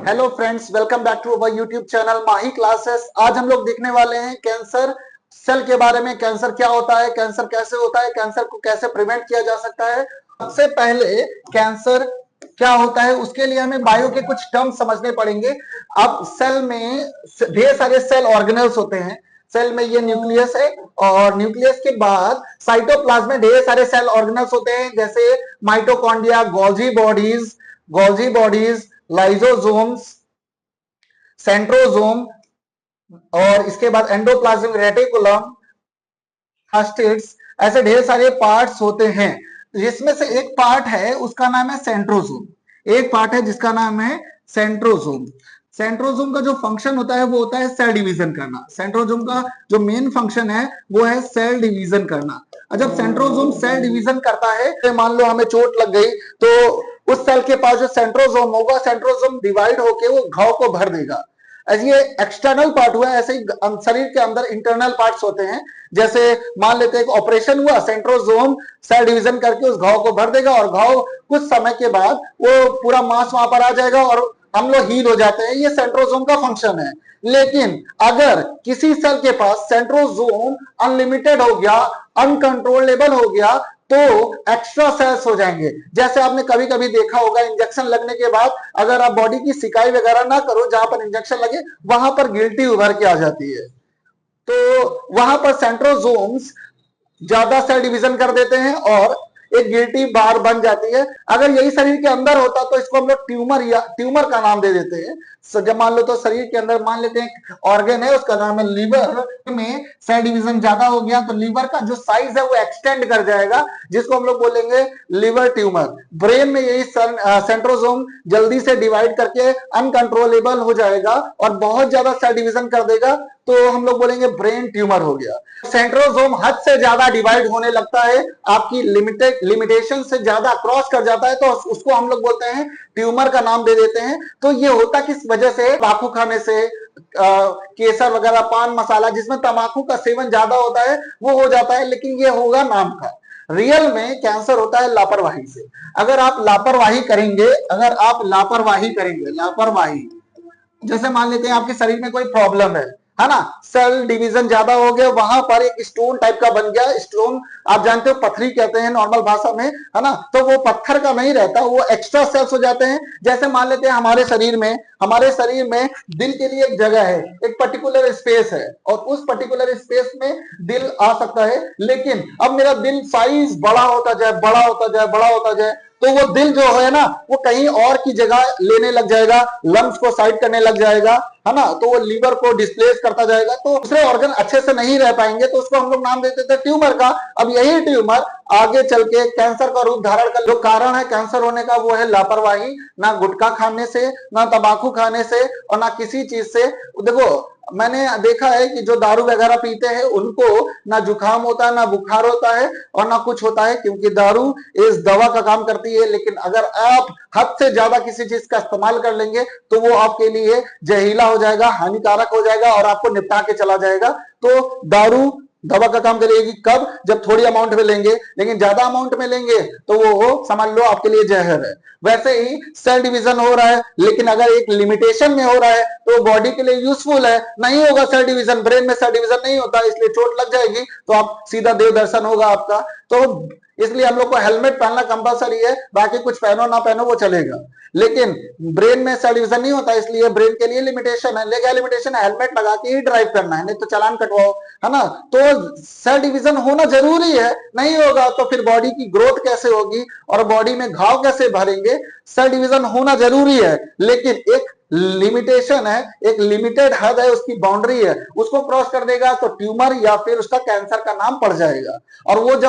Hello friends, welcome back to our YouTube channel Mahi classes. आज हम लोग देखने वाले हैं कैंसर सेल के बारे में। कैंसर क्या होता है, कैंसर कैसे होता है, कैंसर को कैसे प्रिवेंट किया जा सकता है। सबसे पहले कैंसर क्या होता है उसके लिए हमें बायो के कुछ टर्म समझने पड़ेंगे। अब सेल में ढेर सारे सेल ऑर्गेनल्स होते हैं। सेल में ये न्यूक्लियस है और न्यूक्लियस के बाद साइटोप्लाज्म में ढेर सारे सेल ऑर्गेनल्स होते हैं, जैसे mitochondria, Golgi bodies, lysosomes, centrosome और इसके बाद एंडोप्लाज्मिक रेटिकुलम, हास्टिड्स, ऐसे ढेर सारे पार्ट्स होते हैं। जिसमें से एक पार्ट है उसका नाम है सेंट्रोसोम। एक पार्ट है जिसका नाम है सेंट्रोसोम। सेंट्रोसोम का जो फंक्शन होता है वो होता है सेल डिवीजन करना। सेंट्रोसोम का जो मेन फंक्शन है वो है सेल डिवीजन करना। जब सेंट्रोसोम सेल डिवीजन करता है, तो मान लो हमें चोट लग गई, तो उस सेल के पास जो सेंट्रोसोम होगा, सेंट्रोसोम डिवाइड होके वो घाव को भर देगा। ये एक्सटर्नल पार्ट हुआ। ऐसे ही शरीर के अंदर इंटरनल पार्ट्स होते हैं। जैसे मान लेते हैं एक ऑपरेशन हुआ, सेंट्रोसोम सेल डिवीजन करके उस घाव को भर देगा और घाव कुछ समय के बाद वो पूरा मांस वहां पर आ जाएगा और हम लोग हील हो जाते हैं। ये सेंट्रोसोम का फंक्शन है। लेकिन अगर किसी सेल के पास सेंट्रोसोम अनलिमिटेड हो गया, अनकंट्रोलेबल हो गया, तो एक्स्ट्रा सेल्स हो जाएंगे। जैसे आपने कभी कभी देखा होगा, इंजेक्शन लगने के बाद अगर आप बॉडी की सिकाई वगैरह ना करो, जहां पर इंजेक्शन लगे वहां पर गिल्टी उभर के आ जाती है। तो वहां पर सेंट्रोसोम्स ज्यादा सेल डिवीजन कर देते हैं और एक गिल्टी बार बन जाती है। अगर यही शरीर के अंदर होता तो इसको हम लोग ट्यूमर या ट्यूमर का नाम दे देते हैं। जब मान लो तो शरीर के अंदर मान लेते हैं ऑर्गन है, उसका नाम है लीवर, में सेल डिवीजन ज्यादा हो गया तो लीवर का जो साइज है वो एक्सटेंड कर जाएगा, जिसको हम लोग बोलेंगे लिवर ट्यूमर। ब्रेन में यही सेंट्रोसोम जल्दी से डिवाइड करके अनकंट्रोलेबल हो जाएगा और बहुत ज्यादा सेल डिवीजन कर देगा, तो हम लोग बोलेंगे ब्रेन ट्यूमर हो गया। सेंट्रोसोम हद से ज्यादा डिवाइड होने लगता है, आपकी लिमिटेशन से ज्यादा क्रॉस कर जाता है, तो उसको हम लोग बोलते हैं ट्यूमर का नाम दे देते हैं। तो ये होता किस वजह से? तंबाकू खाने से, केसर वगैरह, पान मसाला जिसमें तंबाकू का सेवन ज्यादा होता है वो हो जाता है। लेकिन ये होगा नाम का। रियल में कैंसर होता है लापरवाही से। अगर आप लापरवाही करेंगे, लापरवाही, जैसे मान लेते हैं आपके शरीर में कोई प्रॉब्लम है ना, सेल डिवीजन ज्यादा हो गया, वहां पर एक स्टोन टाइप का बन गया। स्टोन आप जानते हो पथरी कहते हैं नॉर्मल भाषा में, है ना। तो वो पत्थर का नहीं रहता, वो एक्स्ट्रा सेल्स हो जाते हैं। जैसे मान लेते हैं हमारे शरीर में दिल के लिए एक जगह है, एक पर्टिकुलर स्पेस है और उस पर्टिकुलर स्पेस में दिल आ सकता है। लेकिन अब मेरा दिल साइज बड़ा होता जाए, बड़ा होता जाए, तो वो दिल जो है ना वो कहीं और की जगह लेने लग जाएगा, लंग्स को साइड करने लग जाएगा, है ना। तो वो लीवर को डिस्प्लेस करता जाएगा, तो दूसरे ऑर्गन अच्छे से नहीं रह पाएंगे, तो उसको हम लोग नाम देते थे ट्यूमर का। अब यही ट्यूमर आगे चल के कैंसर का रूप धारण कर, जो कारण है कैंसर होने का वो है लापरवाही। ना गुटखा खाने से, ना तंबाकू खाने से और ना किसी चीज से। देखो, मैंने देखा है कि जो दारू वगैरह पीते हैं उनको ना जुकाम होता है, ना बुखार होता है और ना कुछ होता है, क्योंकि दारू इस दवा का काम करती है। लेकिन अगर आप हद से ज्यादा किसी चीज का इस्तेमाल कर लेंगे तो वो आपके लिए जहरीला हो जाएगा, हानिकारक हो जाएगा और आपको निपटा के चला जाएगा। तो दारू दवा का काम करेगी कब? जब थोड़ी अमाउंट में लेंगे, लेकिन ज्यादा अमाउंट में लेंगे तो वो समझ लो आपके लिए जहर है। वैसे ही सेल डिवीजन हो रहा है, लेकिन अगर एक लिमिटेशन में हो रहा है तो बॉडी के लिए यूजफुल है। नहीं होगा सेल डिवीजन, ब्रेन में सेल डिवीजन नहीं होता, इसलिए चोट लग जाएगी तो आप सीधा देव दर्शन होगा आपका। तो इसलिए हम लोग को हेलमेट पहनना कंपलसरी है, बाकी कुछ पहनो ना पहनो वो चलेगा। लेकिन ब्रेन में सेल डिवीजन नहीं होता, इसलिए ब्रेन के लिए लिमिटेशन है। लेकिन लिमिटेशन है, हेलमेट लगा के ही ड्राइव करना है, नहीं तो चालान कटवाओ, है ना। तो सेल डिवीजन होना जरूरी है, नहीं होगा तो फिर बॉडी की ग्रोथ कैसे होगी और बॉडी में घाव कैसे भरेंगे। सेल डिवीजन होना जरूरी है, लेकिन एक लिमिटेशन है, एक लिमिटेड हद है, उसकी बाउंड्री है। उसको क्रॉस कर देगा तो ट्यूमर या फिर उसका कैंसर का नाम पड़ जाएगा। और वो जब